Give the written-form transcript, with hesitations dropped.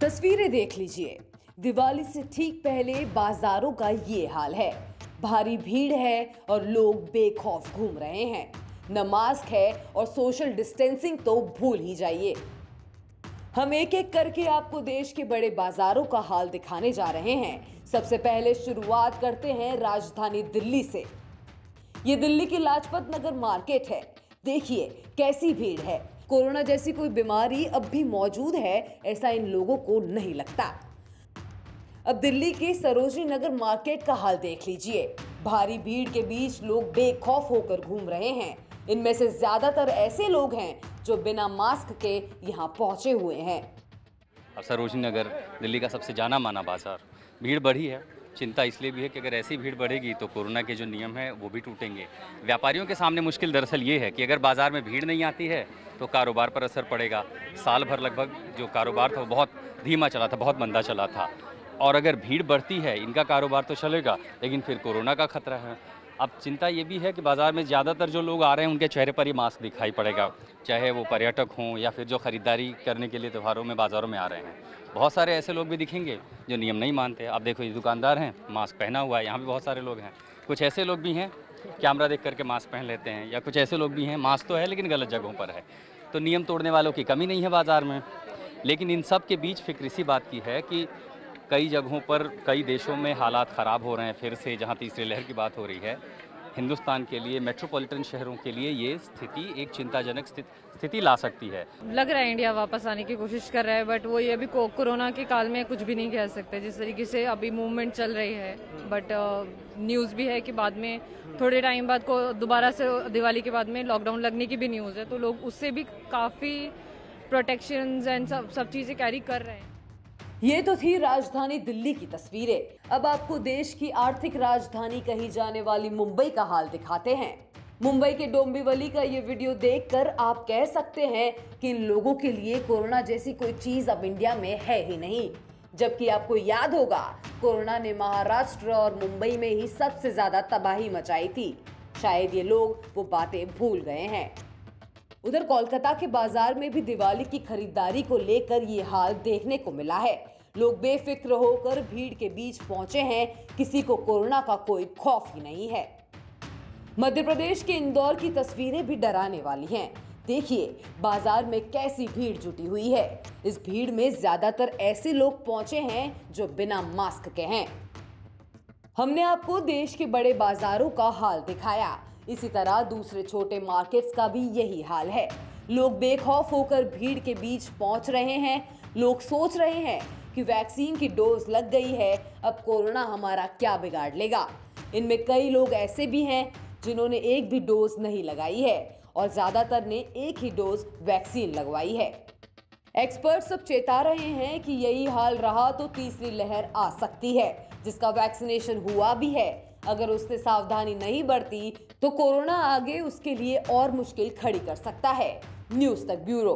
तस्वीरें देख लीजिए। दिवाली से ठीक पहले बाजारों का ये हाल है। भारी भीड़ है और लोग बेखौफ घूम रहे हैं। न मास्क है और सोशल डिस्टेंसिंग तो भूल ही जाइए। हम एक एक करके आपको देश के बड़े बाजारों का हाल दिखाने जा रहे हैं। सबसे पहले शुरुआत करते हैं राजधानी दिल्ली से। ये दिल्ली की लाजपत नगर मार्केट है। देखिए कैसी भीड़ है। कोरोना जैसी कोई बीमारी अब भी मौजूद है ऐसा इन लोगों को नहीं लगता। अब दिल्ली के सरोजनी नगर मार्केट का हाल देख लीजिए। भारी भीड़ के बीच लोग बेखौफ होकर घूम रहे हैं। इनमें से ज्यादातर ऐसे लोग हैं जो बिना मास्क के यहाँ पहुंचे हुए हैं। अब सरोजनी नगर दिल्ली का सबसे जाना माना बाजार, भीड़ बढ़ी है। चिंता इसलिए भी है कि अगर ऐसी भीड़ बढ़ेगी तो कोरोना के जो नियम हैं वो भी टूटेंगे। व्यापारियों के सामने मुश्किल दरअसल ये है कि अगर बाजार में भीड़ नहीं आती है तो कारोबार पर असर पड़ेगा। साल भर लगभग जो कारोबार था वो बहुत धीमा चला था, बहुत मंदा चला था। और अगर भीड़ बढ़ती है, इनका कारोबार तो चलेगा लेकिन फिर कोरोना का खतरा है। अब चिंता ये भी है कि बाज़ार में ज़्यादातर जो लोग आ रहे हैं उनके चेहरे पर ही मास्क दिखाई पड़ेगा, चाहे वो पर्यटक हों या फिर जो ख़रीदारी करने के लिए त्योहारों में बाज़ारों में आ रहे हैं। बहुत सारे ऐसे लोग भी दिखेंगे जो नियम नहीं मानते। आप देखो ये दुकानदार हैं, मास्क पहना हुआ है, यहाँ भी बहुत सारे लोग हैं। कुछ ऐसे लोग भी हैं कैमरा देख करके मास्क पहन लेते हैं, या कुछ ऐसे लोग भी हैं मास्क तो है लेकिन गलत जगहों पर है। तो नियम तोड़ने वालों की कमी नहीं है बाज़ार में। लेकिन इन सब के बीच फिक्र इसी बात की है कि कई जगहों पर, कई देशों में हालात ख़राब हो रहे हैं फिर से। जहाँ तीसरी लहर की बात हो रही है, हिंदुस्तान के लिए, मेट्रोपॉलिटन शहरों के लिए ये स्थिति एक चिंताजनक स्थिति ला सकती है। लग रहा है इंडिया वापस आने की कोशिश कर रहा है, बट वो ये अभी कोरोना के काल में कुछ भी नहीं कह सकते जिस तरीके से अभी मूवमेंट चल रही है। बट न्यूज़ भी है कि बाद में थोड़े टाइम बाद को दोबारा से दिवाली के बाद में लॉकडाउन लगने की भी न्यूज़ है, तो लोग उससे भी काफ़ी प्रोटेक्शंस एंड सब चीज़ें कैरी कर रहे हैं। ये तो थी राजधानी दिल्ली की तस्वीरें। अब आपको देश की आर्थिक राजधानी कही जाने वाली मुंबई का हाल दिखाते हैं। मुंबई के डोंबिवली का ये वीडियो देखकर आप कह सकते हैं कि इन लोगों के लिए कोरोना जैसी कोई चीज अब इंडिया में है ही नहीं। जबकि आपको याद होगा, कोरोना ने महाराष्ट्र और मुंबई में ही सबसे ज्यादा तबाही मचाई थी। शायद ये लोग वो बातें भूल गए हैं। उधर कोलकाता के बाजार में भी दिवाली की खरीदारी को लेकर ये हाल देखने को मिला है। लोग बेफिक्र होकर भीड़ के बीच पहुंचे हैं। किसी को कोरोना का कोई खौफ ही नहीं है। मध्य प्रदेश के इंदौर की तस्वीरें भी डराने वाली हैं। देखिए बाजार में कैसी भीड़ जुटी हुई है। इस भीड़ में ज्यादातर ऐसे लोग पहुंचे हैं जो बिना मास्क के हैं। हमने आपको देश के बड़े बाजारों का हाल दिखाया। इसी तरह दूसरे छोटे मार्केट्स का भी यही हाल है। लोग बेखौफ होकर भीड़ के बीच पहुंच रहे हैं। लोग सोच रहे हैं कि वैक्सीन की डोज लग गई है, अब कोरोना हमारा क्या बिगाड़ लेगा। इनमें कई लोग ऐसे भी हैं जिन्होंने एक भी डोज नहीं लगाई है और ज्यादातर ने एक ही डोज वैक्सीन लगवाई है। एक्सपर्ट्स अब चेता रहे हैं कि यही हाल रहा तो तीसरी लहर आ सकती है, जिसका वैक्सीनेशन हुआ भी है। अगर उसने सावधानी नहीं बरती तो कोरोना आगे उसके लिए और मुश्किल खड़ी कर सकता है। न्यूज़ तक ब्यूरो।